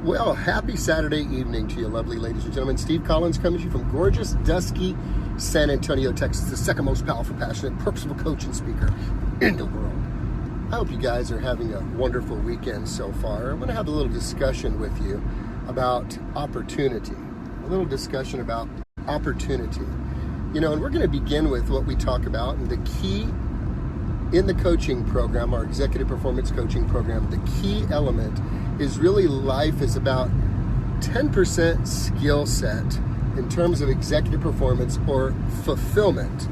Well, happy Saturday evening to you, lovely ladies and gentlemen. Steve Collins coming to you from gorgeous, dusky San Antonio, Texas, the second most powerful, passionate, purposeful coach and speaker in the world. I hope you guys are having a wonderful weekend so far. I'm going to have a little discussion with you about opportunity. A little discussion about opportunity. And we're going to begin with what we talk about, and the key in the coaching program, our executive performance coaching program, the key element is really life is about 10% skill set in terms of executive performance or fulfillment,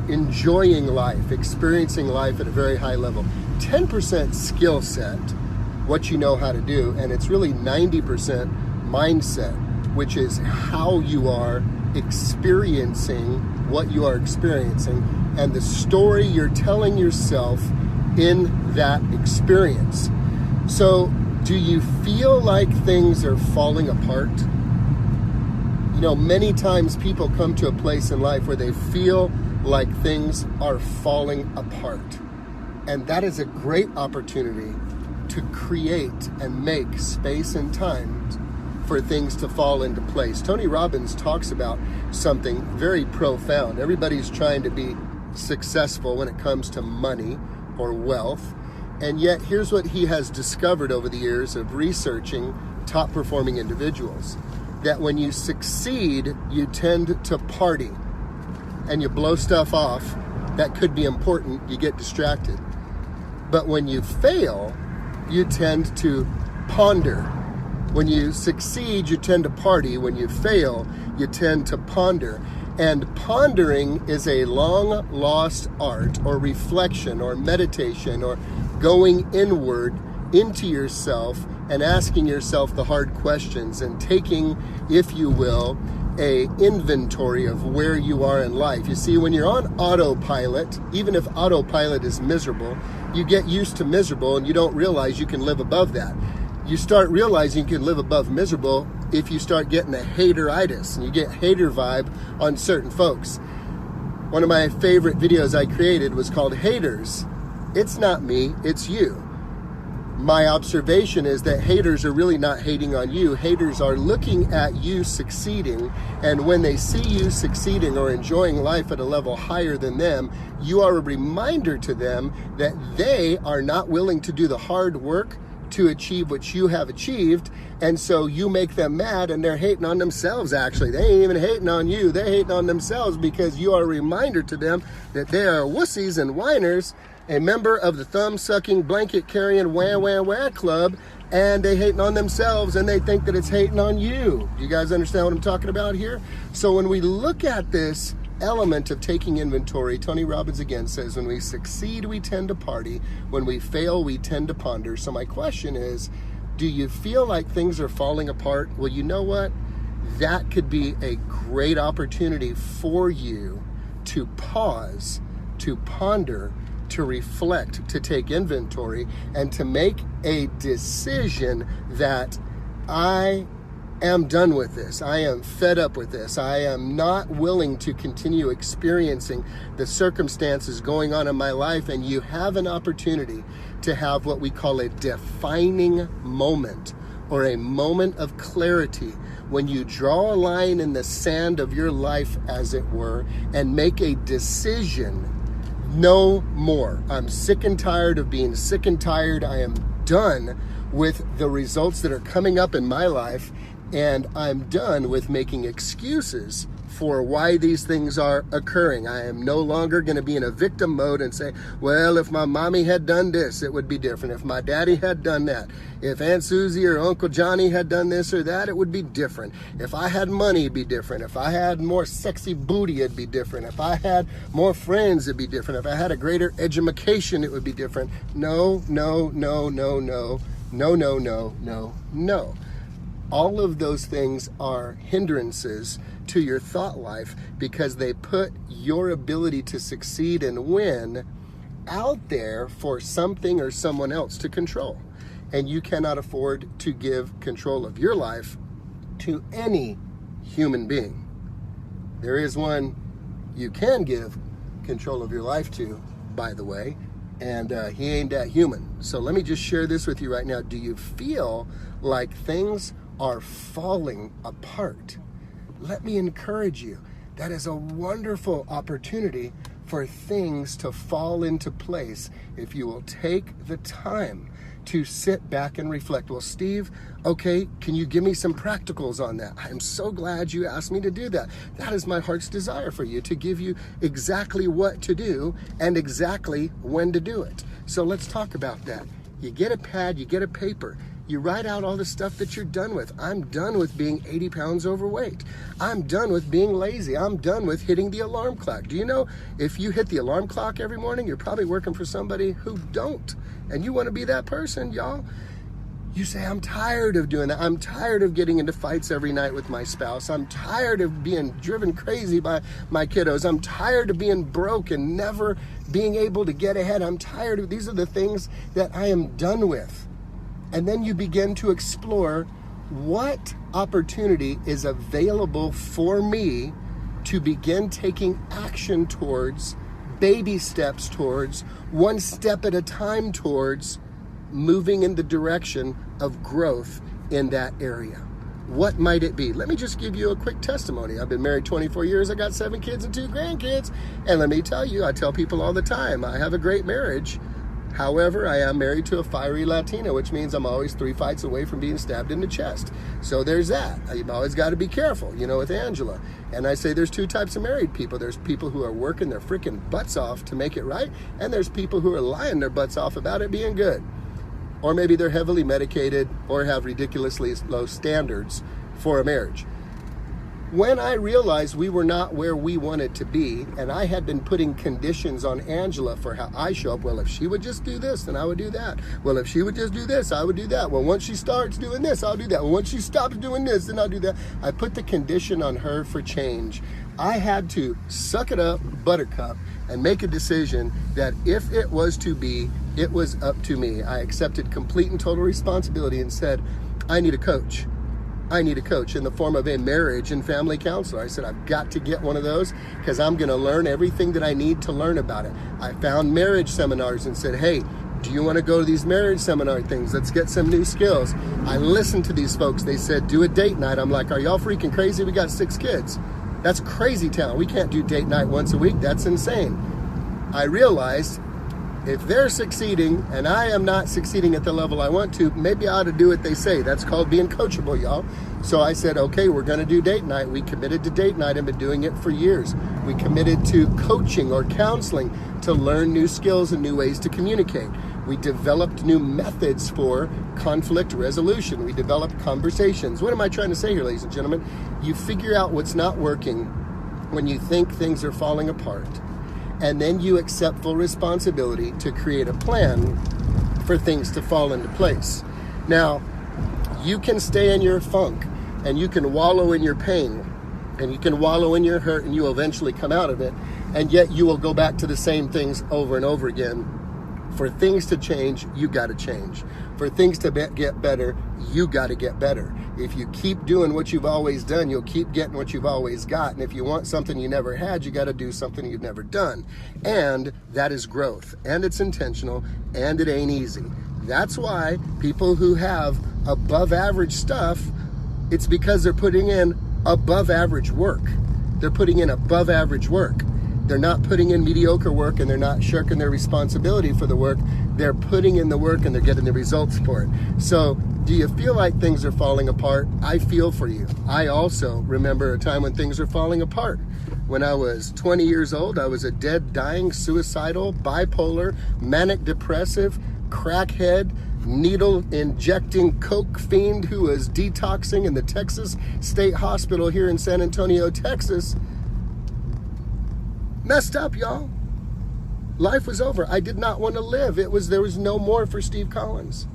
enjoying life, experiencing life at a very high level. 10% skill set, what you know how to do, and it's really 90% mindset, which is how you are experiencing what you are experiencing and the story you're telling yourself in that experience. So, do you feel like things are falling apart? Many times people come to a place in life where they feel like things are falling apart. And that is a great opportunity to create and make space and time for things to fall into place. Tony Robbins talks about something very profound. Everybody's trying to be successful when it comes to money or wealth. And yet, here's what he has discovered over the years of researching top performing individuals. That when you succeed, you tend to party and you blow stuff off that could be important, you get distracted. But when you fail, you tend to ponder. When you succeed, you tend to party. When you fail, you tend to ponder. And pondering is a long lost art or reflection or meditation or going inward into yourself and asking yourself the hard questions and taking, if you will, a inventory of where you are in life. You see, when you're on autopilot, even if autopilot is miserable, you get used to miserable and you don't realize you can live above that. You start realizing you can live above miserable if you start getting a hateritis and you get hater vibe on certain folks. One of my favorite videos I created was called Haters. It's not me, it's you. My observation is that haters are really not hating on you. Haters are looking at you succeeding, and when they see you succeeding or enjoying life at a level higher than them, you are a reminder to them that they are not willing to do the hard work to achieve what you have achieved, and so you make them mad and they're hating on themselves. Actually, they ain't even hating on you, they're hating on themselves because you are a reminder to them that they are wussies and whiners, a member of the thumb-sucking, blanket-carrying, wah-wah-wah club, and they hating on themselves and they think that it's hating on you. Do you guys understand what I'm talking about here? So when we look at this element of taking inventory, Tony Robbins again says, when we succeed, we tend to party. When we fail, we tend to ponder. So my question is, do you feel like things are falling apart? Well, you know what? That could be a great opportunity for you to pause, to ponder, to reflect, to take inventory, and to make a decision that I am done with this. I am fed up with this. I am not willing to continue experiencing the circumstances going on in my life. And you have an opportunity to have what we call a defining moment or a moment of clarity when you draw a line in the sand of your life, as it were, and make a decision. No more. I'm sick and tired of being sick and tired. I am done with the results that are coming up in my life. And I'm done with making excuses for why these things are occurring. I am no longer going to be in a victim mode and say, well, if my mommy had done this, it would be different. If my daddy had done that. If Aunt Susie or Uncle Johnny had done this or that, it would be different. If I had money, it'd be different. If I had more sexy booty, it'd be different. If I had more friends, it'd be different. If I had a greater education, it would be different. No, no, no, no, no, no, no, no, no, no. All of those things are hindrances to your thought life because they put your ability to succeed and win out there for something or someone else to control. And you cannot afford to give control of your life to any human being. There is one you can give control of your life to, by the way, and he ain't that human. So let me just share this with you right now. Do you feel like things are falling apart? Let me encourage you. That is a wonderful opportunity for things to fall into place if you will take the time to sit back and reflect. Well, Steve, okay, can you give me some practicals on that? I'm so glad you asked me to do that. That is my heart's desire for you, to give you exactly what to do and exactly when to do it. So let's talk about that. You get a pad, you get a paper. You write out all the stuff that you're done with. I'm done with being 80 pounds overweight. I'm done with being lazy. I'm done with hitting the alarm clock. Do you know if you hit the alarm clock every morning, you're probably working for somebody who don't. And you want to be that person, y'all. You say, I'm tired of doing that. I'm tired of getting into fights every night with my spouse. I'm tired of being driven crazy by my kiddos. I'm tired of being broke and never being able to get ahead. I'm tired of, these are the things that I am done with. And then you begin to explore what opportunity is available for me to begin taking action towards, baby steps towards, one step at a time towards moving in the direction of growth in that area. What might it be? Let me just give you a quick testimony. I've been married 24 years. I got 7 kids and 2 grandkids. And let me tell you, I tell people all the time, I have a great marriage. However, I am married to a fiery Latina, which means I'm always 3 fights away from being stabbed in the chest. So there's that. You've always got to be careful, with Angela. And I say there's 2 types of married people. There's people who are working their freaking butts off to make it right, and there's people who are lying their butts off about it being good. Or maybe they're heavily medicated or have ridiculously low standards for a marriage. When I realized we were not where we wanted to be, and I had been putting conditions on Angela for how I show up, well, if she would just do this, then I would do that. Well, if she would just do this, I would do that. Well, once she starts doing this, I'll do that. Well, once she stops doing this, then I'll do that. I put the condition on her for change. I had to suck it up, buttercup, and make a decision that if it was to be, it was up to me. I accepted complete and total responsibility and said, I need a coach. I need a coach in the form of a marriage and family counselor. I said, I've got to get one of those because I'm going to learn everything that I need to learn about it. I found marriage seminars and said, hey, do you want to go to these marriage seminar things? Let's get some new skills. I listened to these folks. They said, do a date night. I'm like, are y'all freaking crazy? We got 6 kids. That's crazy town. We can't do date night once a week. That's insane. I realized if they're succeeding and I am not succeeding at the level I want to, maybe I ought to do what they say. That's called being coachable, y'all. So I said, okay, we're going to do date night. We committed to date night and been doing it for years. We committed to coaching or counseling to learn new skills and new ways to communicate. We developed new methods for conflict resolution. We developed conversations. What am I trying to say here, ladies and gentlemen? You figure out what's not working when you think things are falling apart. And then you accept full responsibility to create a plan for things to fall into place. Now, you can stay in your funk and you can wallow in your pain and you can wallow in your hurt and you will eventually come out of it. And yet you will go back to the same things over and over again. For things to change, you got to change. For things to get better, you got to get better. If you keep doing what you've always done, you'll keep getting what you've always got. And if you want something you never had, you got to do something you've never done. And that is growth. And it's intentional. And it ain't easy. That's why people who have above average stuff, it's because they're putting in above average work. They're putting in above average work. They're not putting in mediocre work and they're not shirking their responsibility for the work. They're putting in the work and they're getting the results for it. So do you feel like things are falling apart? I feel for you. I also remember a time when things are falling apart. When I was 20 years old, I was a dead, dying, suicidal, bipolar, manic depressive, crackhead, needle injecting coke fiend who was detoxing in the Texas State Hospital here in San Antonio, Texas. Messed up, y'all. Life was over. I did not want to live. There was no more for Steve Collins.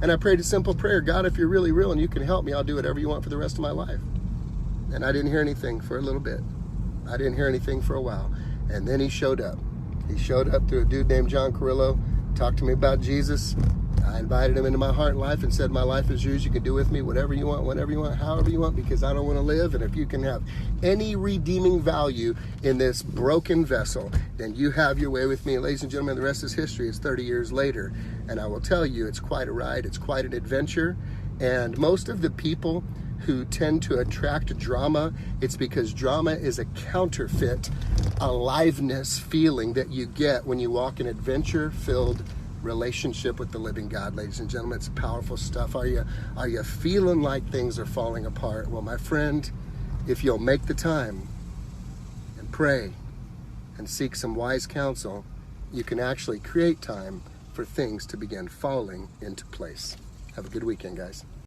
And I prayed a simple prayer, God, if you're really real and you can help me, I'll do whatever you want for the rest of my life. And I didn't hear anything for a little bit. I didn't hear anything for a while. And then he showed up. He showed up through a dude named John Carrillo, talked to me about Jesus, I invited him into my heart and life and said, my life is yours. You can do with me whatever you want, whenever you want, however you want, because I don't want to live. And if you can have any redeeming value in this broken vessel, then you have your way with me. And ladies and gentlemen, the rest is history. It's 30 years later. And I will tell you, it's quite a ride. It's quite an adventure. And most of the people who tend to attract drama, it's because drama is a counterfeit aliveness feeling that you get when you walk an adventure-filled relationship with the living God. Ladies and gentlemen, it's powerful stuff. Are you feeling like things are falling apart? Well, my friend, if you'll make the time and pray and seek some wise counsel, you can actually create time for things to begin falling into place. Have a good weekend, guys.